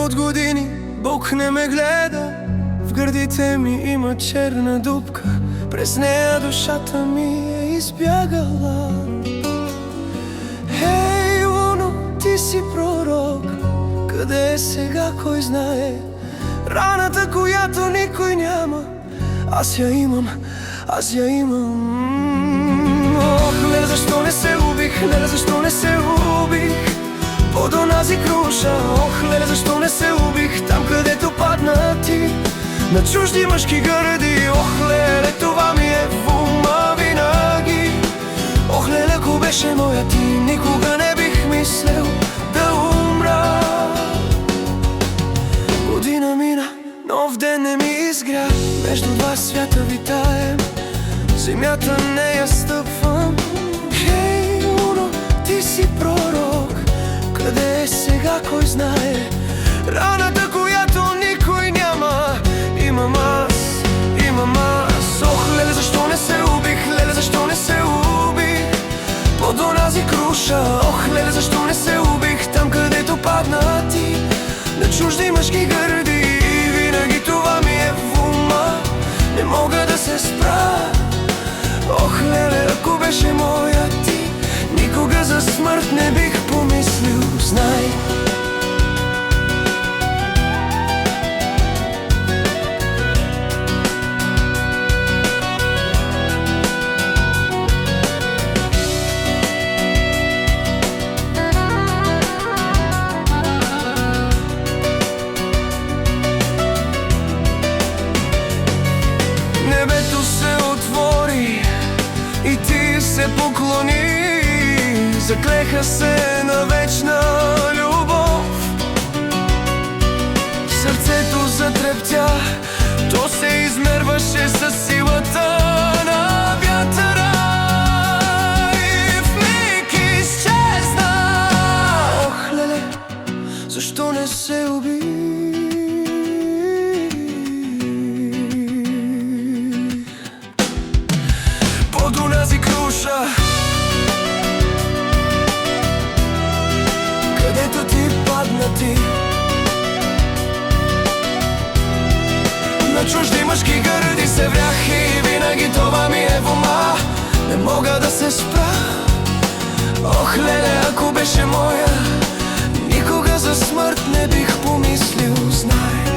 от години Бог не ме гледа. В гърдите ми има черна дупка, през нея душата ми е избягала. Хей, луно, ти си пророк, къде е сега, кой знае? Раната, която никой няма, аз я имам, аз я имам. Ох, леле, защо не се убих, леле, защо не се убих под онази круша? Ох, леле, защо не се убих там, където падна ти, на чужди мъжки гърди. Ох, леле, това ми е в ума винаги. Ох, леле, ако беше моя ти, никога не бих мислел да умра. Година мина, нов ден не ми изгря, между два свята витаем, земята не я стъпвам. Хей, луно, ти си пророк, къде е сега, кой знае? Раната, която никой няма, имам аз, имам аз. Ох, леле, защо не се убих, леле, защо не се убих под онази круша? Ох, леле, защо не се убих там, където падна ти, на чужди мъжки гърди. Винаги това ми е в ума, не мога да се спра. Ох, леле, ако беше моя ти, никога за смърт не бих помислил, знай. Небето се отвори и ти се поклони, заклеха се на вечна любов. Сърцето затрептя, то се измерваше със силата на вятъра и в миг изчезна. Ох, леле, защо не се уби под онази круша, където ти падна ти, на чужди мъжки гърди се врях и винаги това ми е в ума, не мога да се спра. Ох, леле, ако беше моя, никога за смърт не бих помислил, знай.